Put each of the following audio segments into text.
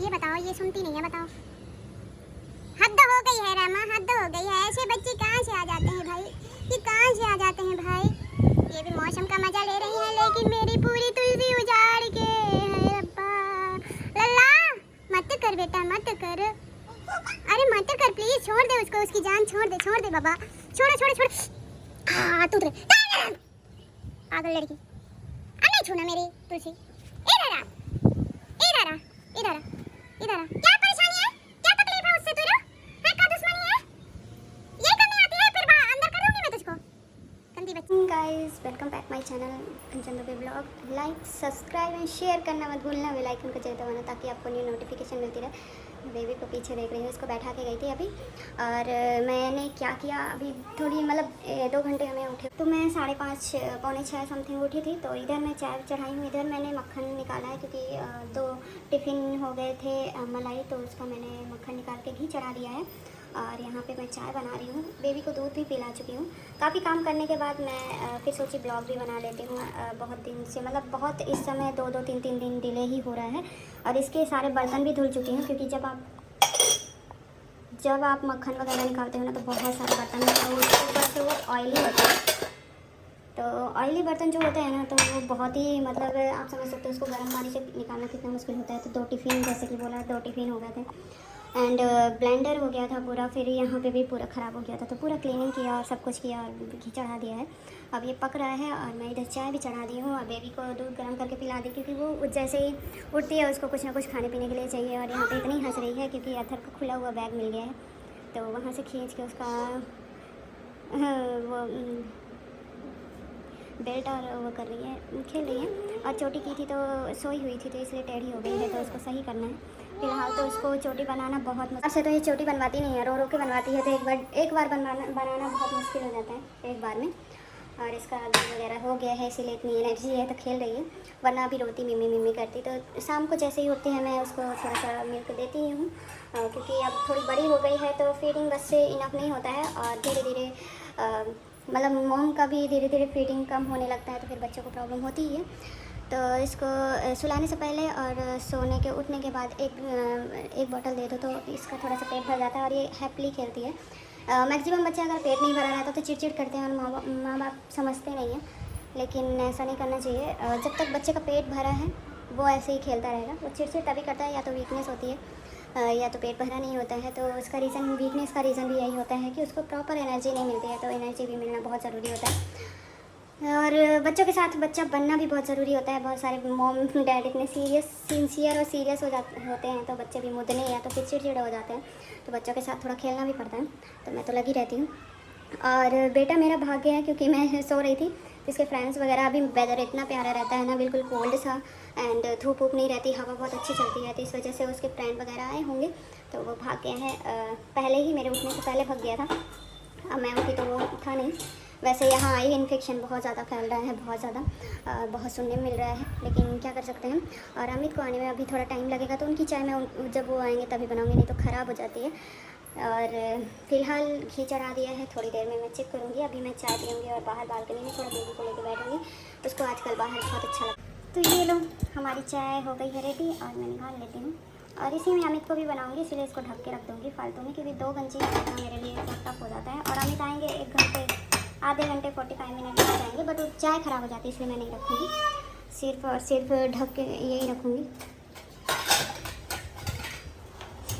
ये बताओ, ये सुनती नहीं है, बताओ। हद हो गई है रमा, हद हो गई है। ऐसे बच्चे कहाँ से आ जाते हैं भाई, ये कहाँ से आ जाते हैं भाई। ये भी मौसम का मजा ले रही है, लेकिन मेरी पूरी तुलसी उजाड़ के है अब्बा। लल्ला मत कर बेटा, मत कर, अरे मत कर प्लीज, छोड़ दे उसको, उसकी जान छोड़ दे, छोड़ दे बाबा, छोड़ो छोड़ो छोड़ो। हाँ तू पागल लड़की, नहीं छूना मेरी तुलसी। इधर आ, इधर आ, इधर आ, इधर आ। क्या परेशानी है, क्या तकलीफ है उससे तुझे? है क्या दुश्मनी है? ये करनी आती है, फिर अंदर कर दूंगी मैं तुझको, गंदी बच्ची। Guys welcome back my channel Kanchan Dubey blog. Like subscribe and share करना मत भूलना, बेल आइकन को जरूर दबाना ताकि आपको न्यू नोटिफिकेशन मिलती रहे। बेबी को पीछे देख रही हूँ, इसको बैठा के गई थी अभी। और मैंने क्या किया, अभी थोड़ी मतलब 2 घंटे हमें उठे तो मैं 5:30 पौने 6 समथिंग उठी थी। तो इधर मैं चाय चढ़ाई हूँ, इधर मैंने मक्खन निकाला है क्योंकि 2 टिफ़िन हो गए थे मलाई, तो उसका मैंने मक्खन निकाल के घी चढ़ा दिया है। और यहाँ पे मैं चाय बना रही हूँ, बेबी को दूध भी पिला चुकी हूँ। काफ़ी काम करने के बाद मैं फिर सोची ब्लॉग भी बना लेती हूँ। बहुत दिन से मतलब बहुत इस समय 2-2 3-3 दिन डिले ही हो रहा है। और इसके सारे बर्तन भी धुल चुकी हूँ क्योंकि जब आप मक्खन वगैरह निकालते हो ना तो बहुत सारे बर्तन होते हैं, उसके ऊपर से वो ऑयली होते हैं। तो ऑयली बर्तन जो होते हैं ना तो वो बहुत ही मतलब आप समझ सकते हो उसको गर्म पानी से निकालना कितना मुश्किल होता है। तो 2 टिफ़िन जैसे कि बोला 2 टिफ़िन हो गए थे एंड ब्लेंडर हो गया था पूरा, फिर यहाँ पे भी पूरा ख़राब हो गया था। तो पूरा क्लीनिंग किया और सब कुछ किया और घी चढ़ा दिया है। अब ये पक रहा है और मैं इधर चाय भी चढ़ा दी हूँ और बेबी को दूध गर्म करके पिला दी क्योंकि वो जैसे ही उठती है उसको कुछ ना कुछ खाने पीने के लिए चाहिए। और यहाँ पे इतनी हंस रही है क्योंकि अथर का खुला हुआ बैग मिल गया है, तो वहाँ से खींच के उसका वो बेल्ट और वो कर रही है, खेल रही है। और चोटी की थी तो सोई हुई थी तो इसलिए टेढ़ी हो गई है, तो उसको सही करना है। फिलहाल तो उसको चोटी बनाना बहुत मुश्किल से, तो ये चोटी बनवाती नहीं है, रो रो के बनवाती है। तो एक बार बनाना बहुत मुश्किल हो जाता है एक बार में। और इसका दूध वगैरह हो गया है इसीलिए इतनी एनर्जी है, तो खेल रही है, वरना अभी रोती मिमी मिमी करती। तो शाम को जैसे ही उठती है मैं उसको थोड़ा सा मिल्क देती ही हूँ क्योंकि अब थोड़ी बड़ी हो गई है तो फीडिंग बस से इनफ नहीं होता है। और धीरे धीरे मतलब मोम का भी धीरे धीरे फीडिंग कम होने लगता है तो फिर बच्चों को प्रॉब्लम होती ही है। तो इसको सुलाने से पहले और सोने के उठने के बाद एक बोतल दे दो तो इसका थोड़ा सा पेट भर जाता है और ये हैप्पीली खेलती है। मैक्सिमम बच्चे अगर पेट नहीं भरा रहता तो चिड़चिड़ करते हैं और माँ बाप समझते नहीं हैं, लेकिन ऐसा नहीं करना चाहिए। जब तक बच्चे का पेट भरा है वो ऐसे ही खेलता रहेगा। वो चिड़चिड़ तभी करता है या तो वीकनेस होती है या तो पेट भरा नहीं होता है। तो उसका रीज़न, वीकनेस का रीज़न भी यही होता है कि उसको प्रॉपर एनर्जी नहीं मिलती है। तो एनर्जी भी मिलना बहुत ज़रूरी होता है और बच्चों के साथ बच्चा बनना भी बहुत ज़रूरी होता है। बहुत सारे मॉम डैड इतने सिंसियर और सीरियस होते हैं तो बच्चे भी मुद्दे या तो फिर चिड़चिड़े हो जाते हैं। तो बच्चों के साथ थोड़ा खेलना भी पड़ता है, तो मैं तो लगी रहती हूँ। और बेटा मेरा भाग गया है क्योंकि मैं सो रही थी तो इसके फ्रेंड्स वगैरह, अभी वेदर इतना प्यारा रहता है ना, बिल्कुल कोल्ड सा एंड धूप वूप नहीं रहती, हवा बहुत अच्छी चलती है। तो इस वजह से उसके फ्रेंड वगैरह आए होंगे तो वो भाग गए हैं। पहले ही मेरे उठने से पहले भाग गया था, अब मैं उठी तो वो था नहीं। वैसे यहाँ आई इन्फेक्शन बहुत ज़्यादा फैल रहा है, बहुत ज़्यादा बहुत सुनने मिल रहा है, लेकिन क्या कर सकते हैं। और अमित को आने में अभी थोड़ा टाइम लगेगा तो उनकी चाय मैं जब वो आएंगे तभी बनाऊंगी, नहीं तो ख़राब हो जाती है। और फिलहाल घी चढ़ा दिया है, थोड़ी देर में मैं चेक करूँगी। अभी मैं चाय पीऊँगी और बाहर बालकनी में थोड़ा बेबी को लेकर बैठूँगी, उसको आजकल बाहर बहुत अच्छा लगता है। तो ये लो हमारी चाय हो गई है रेडी और मैं निकाल लेती हूँ। और इसी में अमित को भी बनाऊंगी, इसलिए इसको ढक के रख दूँगी फालतू में, क्योंकि 2 गंजी रखना मेरे लिए बहुत टफ हो जाता है। और अमित आएंगे 1 घंटे आधे घंटे 45 मिनट लग जाएंगे, बट वो चाय ख़राब हो जाती है इसलिए मैं नहीं रखूँगी, सिर्फ और सिर्फ ढक के यही रखूँगी।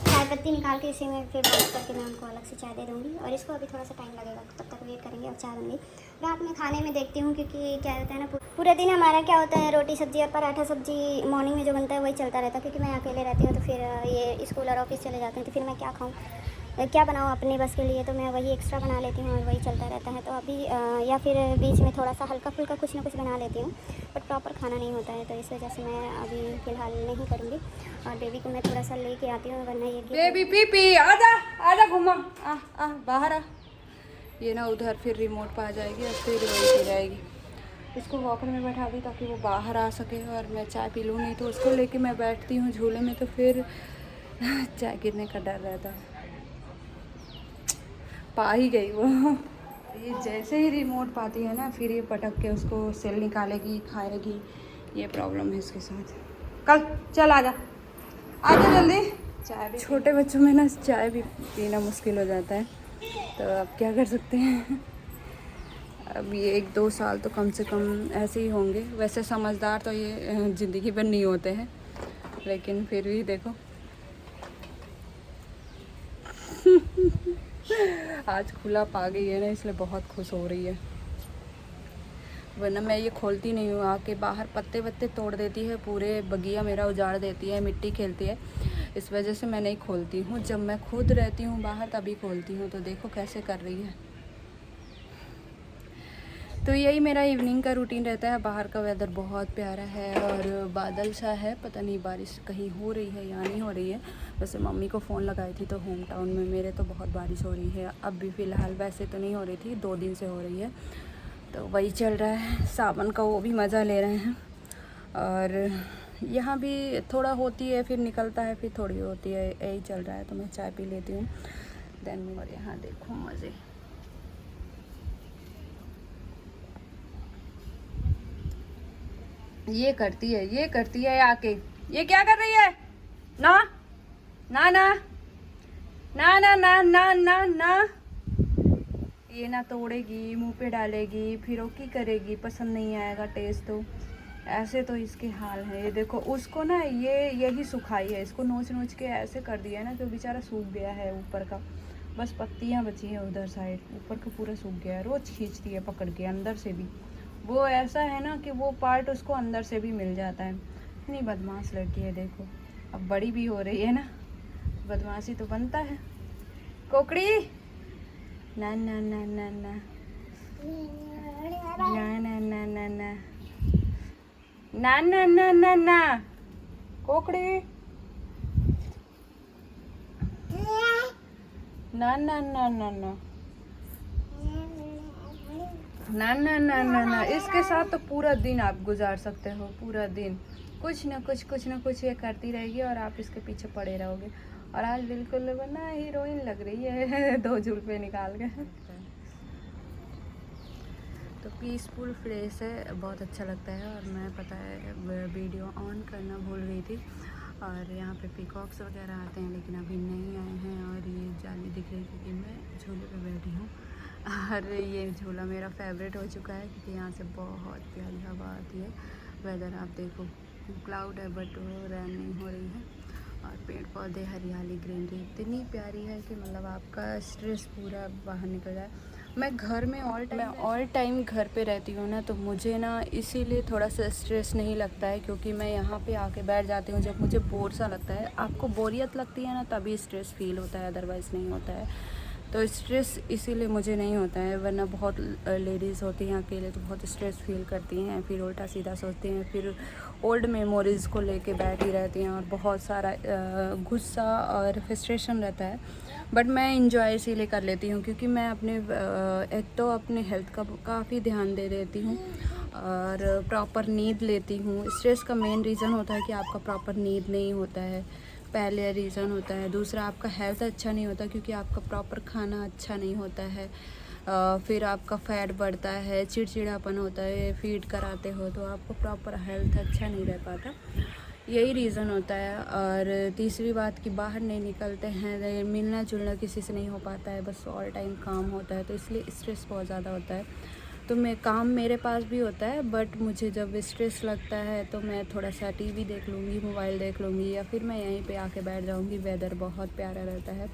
चाय पत्ती निकाल के इसी में फिर बॉईल करके मैं उनको अलग से चाय दे दूँगी। और इसको अभी थोड़ा सा टाइम लगेगा, तब तक वेट करेंगे। और चाय बन गई। रात में खाने में देखती हूँ क्योंकि क्या होता है ना, पूरे दिन हमारा क्या होता है, रोटी सब्जी और पराठा सब्जी मॉर्निंग में जो बनता है वही चलता रहता है। क्योंकि मैं अकेले रहती हूँ तो फिर ये स्कूल और ऑफिस चले जाते हैं तो फिर मैं क्या खाऊँ, क्या बनाऊँ अपने बस के लिए, तो मैं वही एक्स्ट्रा बना लेती हूँ और वही चलता रहता है। तो अभी या फिर बीच में थोड़ा सा हल्का फुल्का कुछ ना कुछ बना लेती हूँ, बट प्रॉपर खाना नहीं होता है, तो इस वजह से मैं अभी फ़िलहाल नहीं करूँगी। और बेबी को मैं थोड़ा सा लेके आती हूँ, वरना ये बेबी पीपी आजा आजा घुमा आ बाहर आ। ये ना उधर फिर रिमोट पर आ जाएगी और फिर वही हो जाएगी। इसको वॉकर में बैठा दी ताकि वो बाहर आ सके और मैं चाय पी लूँ, नहीं तो उसको लेके मैं बैठती हूँ झूले में तो फिर चाय गिरने का डर रहता है। पा ही गई वो। ये जैसे ही रिमोट पाती है ना फिर ये पटक के उसको सेल निकालेगी, खाएगी। ये प्रॉब्लम है इसके साथ। कल चल आजा आ जाओ जल्दी। चाय भी, छोटे बच्चों में ना चाय भी पीना मुश्किल हो जाता है, तो अब क्या कर सकते हैं। अब ये 1-2 साल तो कम से कम ऐसे ही होंगे। वैसे समझदार तो ये ज़िंदगी भर नहीं होते हैं, लेकिन फिर भी देखो आज खुला पा गई है ना, इसलिए बहुत खुश हो रही है। वरना मैं ये खोलती नहीं हूँ, आके बाहर पत्ते वत्ते तोड़ देती है, पूरे बगिया मेरा उजाड़ देती है, मिट्टी खेलती है। इस वजह से मैं नहीं खोलती हूँ। जब मैं खुद रहती हूँ बाहर तभी खोलती हूँ। तो देखो कैसे कर रही है। तो यही मेरा इवनिंग का रूटीन रहता है। बाहर का वेदर बहुत प्यारा है और बादल सा है, पता नहीं बारिश कहीं हो रही है या नहीं हो रही है। वैसे मम्मी को फ़ोन लगाई थी तो होम टाउन में मेरे तो बहुत बारिश हो रही है। अब भी फ़िलहाल वैसे तो नहीं हो रही थी, 2 दिन से हो रही है, तो वही चल रहा है। सावन का वो भी मज़ा ले रहे हैं। और यहाँ भी थोड़ा होती है, फिर निकलता है, फिर थोड़ी होती है, यही चल रहा है। तो मैं चाय पी लेती हूँ देन। और यहाँ देखो मज़े, ये करती है आके। ये क्या कर रही है? ना ना ना ना ना ना ना ना ना, ये ना तोड़ेगी, मुंह पे डालेगी, फिर ओकी करेगी, पसंद नहीं आएगा टेस्ट तो। ऐसे तो इसके हाल है। ये देखो उसको ना यही सुखाई है, इसको नोच नोच के ऐसे कर दिया है ना कि वो बेचारा सूख गया है ऊपर का, बस पत्तियां बची हैं उधर साइड, ऊपर का पूरा सूख गया है। रोज़ खींचती है पकड़ के अंदर से भी। वो ऐसा है ना कि वो पार्ट उसको अंदर से भी मिल जाता है। इतनी बदमाश लड़की है देखो। अब बड़ी भी हो रही है ना, बदमाशी तो बनता है। कोकड़ी ना ना ना ना ना ना ना ना ना ना ना ना ना ना ना, कोकड़ी ना ना ना ना ना ना ना ना ना ना। इसके साथ तो पूरा दिन आप गुजार सकते हो, पूरा दिन कुछ ना कुछ ये करती रहेगी और आप इसके पीछे पड़े रहोगे। और आज बिल्कुल ना हीरोइन लग रही है 2 जुल्फे निकाल के। तो पीसफुल प्लेस है, बहुत अच्छा लगता है। और मैं पता है वीडियो ऑन करना भूल गई थी। और यहाँ पे पीकॉक्स वगैरह आते हैं, लेकिन अभी नहीं आए हैं। और ये जाली दिख रही क्योंकि मैं झूले पे बैठी हूँ। और ये झूला मेरा फेवरेट हो चुका है क्योंकि यहाँ से बहुत प्यारी हवा आती है। वेदर आप देखो, क्लाउड है बट वो रेन नहीं हो रही है। और पेड़ पौधे, हरियाली, ग्रीनरी इतनी प्यारी है कि मतलब आपका स्ट्रेस पूरा बाहर निकल जाए। मैं घर में ऑल टाइम घर पे रहती हूँ ना, तो मुझे ना इसीलिए थोड़ा सा स्ट्रेस नहीं लगता है, क्योंकि मैं यहाँ पे आके बैठ जाती हूँ जब मुझे बोर सा लगता है। आपको बोरियत लगती है ना तभी स्ट्रेस फील होता है, अदरवाइज़ नहीं होता है। तो स्ट्रेस इसीलिए मुझे नहीं होता है। वरना बहुत लेडीज़ होती हैं अकेले तो बहुत स्ट्रेस फील करती हैं, फिर उल्टा सीधा सोचती हैं, फिर ओल्ड मेमोरीज़ को लेके बैठी रहती हैं और बहुत सारा गुस्सा और फ्रस्ट्रेशन रहता है। बट मैं इंजॉय इसीलिए कर लेती हूँ क्योंकि मैं अपने एक तो अपने हेल्थ का काफ़ी ध्यान दे देती हूँ और प्रॉपर नींद लेती हूँ। स्ट्रेस का मेन रीज़न होता है कि आपका प्रॉपर नींद नहीं होता है, पहले रीज़न होता है। दूसरा, आपका हेल्थ अच्छा नहीं होता क्योंकि आपका प्रॉपर खाना अच्छा नहीं होता है। फिर आपका फैट बढ़ता है, चिड़चिड़ापन होता है, फीड कराते हो तो आपको प्रॉपर हेल्थ अच्छा नहीं रह पाता, यही रीज़न होता है। और तीसरी बात कि बाहर नहीं निकलते हैं, मिलना जुलना किसी से नहीं हो पाता है, बस ऑल टाइम काम होता है, तो इसलिए स्ट्रेस बहुत ज़्यादा होता है। तो मैं काम मेरे पास भी होता है, बट मुझे जब स्ट्रेस लगता है तो मैं थोड़ा सा टीवी देख लूँगी, मोबाइल देख लूँगी, या फिर मैं यहीं पे आके बैठ जाऊँगी। वेदर बहुत प्यारा रहता है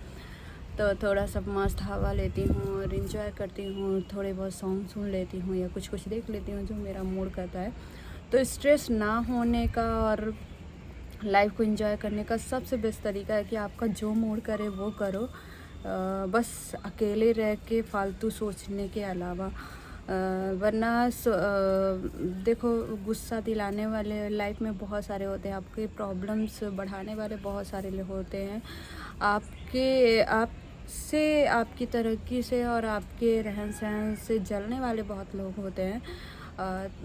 तो थोड़ा सा मस्त हवा लेती हूँ और इन्जॉय करती हूँ। थोड़े बहुत सॉन्ग सुन लेती हूँ या कुछ देख लेती हूँ जो मेरा मूड करता है। तो स्ट्रेस ना होने का और लाइफ को एंजॉय करने का सबसे बेस्ट तरीका है कि आपका जो मूड करे वो करो, बस अकेले रह के फालतू सोचने के अलावा। वरना देखो, गुस्सा दिलाने वाले लाइफ में बहुत सारे होते हैं, आपके प्रॉब्लम्स बढ़ाने वाले बहुत सारे लोग होते हैं, आपसे, आपकी तरक्की से और आपके रहन सहन से जलने वाले बहुत लोग होते हैं।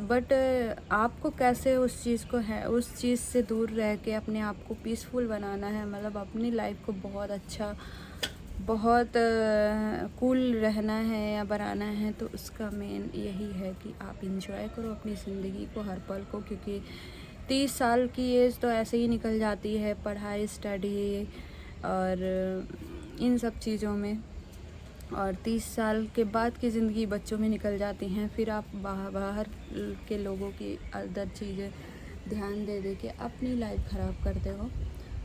बट आपको कैसे उस चीज़ से दूर रह के अपने आप को पीसफुल बनाना है, मतलब अपनी लाइफ को बहुत अच्छा, बहुत कूल रहना है या बनाना है, तो उसका मेन यही है कि आप इंजॉय करो अपनी ज़िंदगी को, हर पल को, क्योंकि 30 साल की एज तो ऐसे ही निकल जाती है पढ़ाई, स्टडी और इन सब चीज़ों में, और 30 साल के बाद की ज़िंदगी बच्चों में निकल जाती हैं। फिर आप बाहर के लोगों की अदर चीज़ें ध्यान दे के अपनी लाइफ ख़राब करते हो।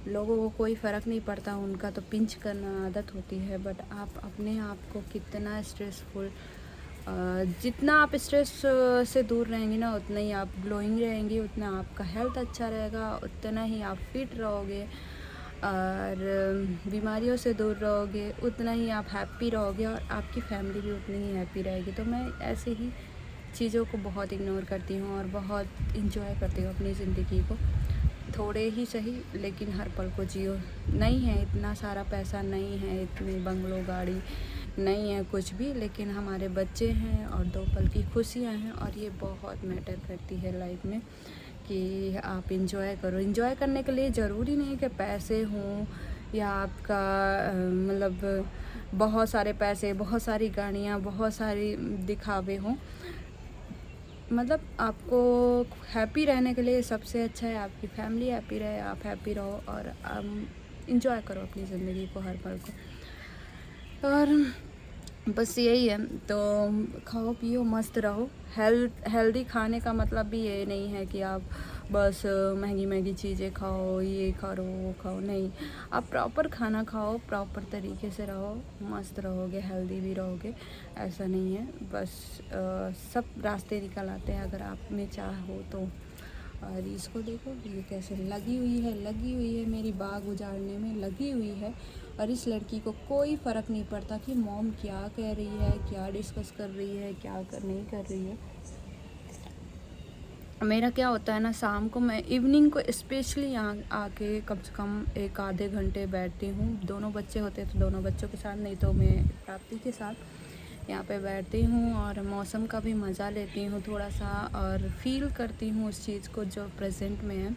लोगों को कोई फ़र्क नहीं पड़ता, उनका तो पिंच करना आदत होती है, बट आप अपने आप को कितना स्ट्रेसफुल, जितना आप स्ट्रेस से दूर रहेंगी ना उतना ही आप ग्लोइंग रहेंगी, उतना आपका हेल्थ अच्छा रहेगा, उतना ही आप फिट रहोगे और बीमारियों से दूर रहोगे, उतना ही आप हैप्पी रहोगे और आपकी फैमिली भी उतनी ही हैप्पी रहेगी। तो मैं ऐसे ही चीज़ों को बहुत इग्नोर करती हूँ और बहुत इंजॉय करती हूँ अपनी ज़िंदगी को, थोड़े ही सही लेकिन हर पल को जियो। नहीं है इतना सारा पैसा, नहीं है इतनी बंगलो गाड़ी, नहीं है कुछ भी, लेकिन हमारे बच्चे हैं और 2 पल की खुशियाँ हैं, और ये बहुत मैटर करती है लाइफ में कि आप इंजॉय करो। इंजॉय करने के लिए ज़रूरी नहीं कि पैसे हों या आपका मतलब बहुत सारे पैसे, बहुत सारी गाड़ियाँ, बहुत सारी दिखावे हों। मतलब आपको हैप्पी रहने के लिए सबसे अच्छा है आपकी फैमिली हैप्पी रहे, आप हैप्पी रहो और इंजॉय करो अपनी ज़िंदगी को, हर पल को। और बस यही है, तो खाओ पियो मस्त रहो। हेल्दी खाने का मतलब भी ये नहीं है कि आप बस महंगी महंगी चीज़ें खाओ, ये करो वो खाओ, नहीं, आप प्रॉपर खाना खाओ, प्रॉपर तरीके से रहो, मस्त रहोगे, हेल्दी भी रहोगे। ऐसा नहीं है, बस सब रास्ते निकल आते हैं अगर आप में चाह हो तो। और इसको देखो ये कैसे लगी हुई है मेरी बाग उजाड़ने में लगी हुई है, और इस लड़की को कोई फ़र्क नहीं पड़ता कि मॉम क्या कह रही है, क्या डिस्कस कर रही है, क्या नहीं कर रही है। मेरा क्या होता है ना, शाम को मैं इवनिंग को स्पेशली यहाँ आके कम से कम 1 आधे घंटे बैठती हूँ। दोनों बच्चे होते हैं तो दोनों बच्चों के साथ, नहीं तो मैं प्राप्ति के साथ यहाँ पे बैठती हूँ और मौसम का भी मज़ा लेती हूँ थोड़ा सा, और फील करती हूँ उस चीज़ को जो प्रेजेंट में है।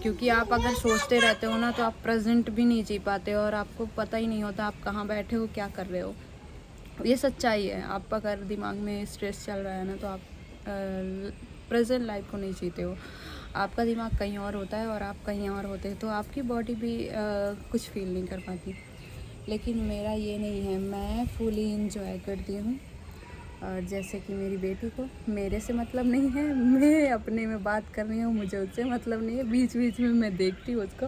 क्योंकि आप अगर सोचते रहते हो ना तो आप प्रेजेंट भी नहीं जी पाते और आपको पता ही नहीं होता आप कहाँ बैठे हो, क्या कर रहे हो। ये सच्चाई है। आप अगर दिमाग में स्ट्रेस चल रहा है ना तो आप प्रेजेंट लाइफ को नहीं जीते हो, आपका दिमाग कहीं और होता है और आप कहीं और होते हैं, तो आपकी बॉडी भी कुछ फील नहीं कर पाती। लेकिन मेरा ये नहीं है, मैं फुली इंजॉय करती हूँ। और जैसे कि मेरी बेटी को मेरे से मतलब नहीं है, मैं अपने में बात कर रही हूँ, मुझे उससे मतलब नहीं है। बीच बीच में मैं देखती हूँ उसको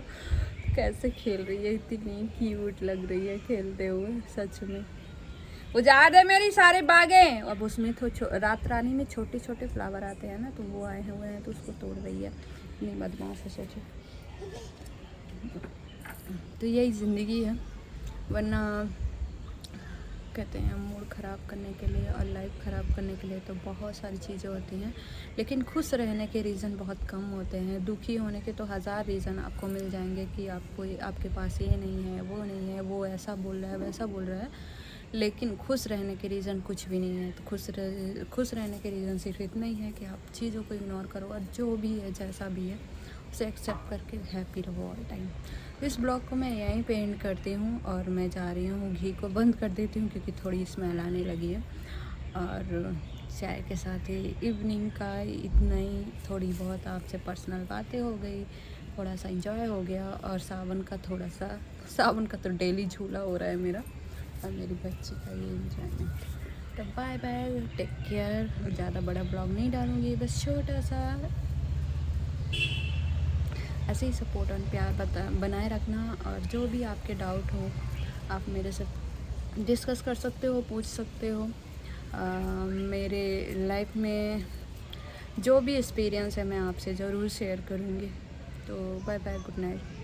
कैसे खेल रही है, इतनी क्यूट लग रही है खेलते हुए, सच में। उजाड़ दे मेरी सारे बागें। अब उसमें तो रात रानी में छोटे छोटे फ्लावर आते हैं ना, तो वो आए हुए हैं तो उसको तोड़ रही है, इतनी बदमाश है सोचो। तो यही ज़िंदगी है, वरना कहते हैं मूड ख़राब करने के लिए और लाइफ ख़राब करने के लिए तो बहुत सारी चीज़ें होती हैं, लेकिन खुश रहने के रीज़न बहुत कम होते हैं। दुखी होने के तो 1000 रीज़न आपको मिल जाएंगे कि आपके पास ये नहीं है, वो नहीं है, वो ऐसा बोल रहा है, वैसा बोल रहा है, लेकिन खुश रहने के रीज़न कुछ भी नहीं है। तो खुश रहने के रीज़न सिर्फ इतना ही है कि आप चीज़ों को इग्नोर करो और जो भी है जैसा भी है उसे एक्सेप्ट करके हैप्पी रहो ऑल टाइम। इस ब्लॉग को मैं यहीं पे एंड करती हूँ और मैं जा रही हूँ, घी को बंद कर देती हूँ क्योंकि थोड़ी स्मेल आने लगी है। और चाय के साथ ही इवनिंग का इतना ही, थोड़ी बहुत आपसे पर्सनल बातें हो गई, थोड़ा सा इंजॉय हो गया, और सावन का तो डेली झूला हो रहा है मेरा और मेरी बच्ची का ये इंजॉयमेंट। तो बाय बाय, टेक केयर। ज़्यादा बड़ा ब्लॉग नहीं डालूँगी, बस छोटा सा। ऐसे ही सपोर्ट और प्यार बनाए रखना, और जो भी आपके डाउट हो आप मेरे से डिस्कस कर सकते हो, पूछ सकते हो। मेरे लाइफ में जो भी एक्सपीरियंस है मैं आपसे ज़रूर शेयर करूँगी। तो बाय बाय, गुड नाइट।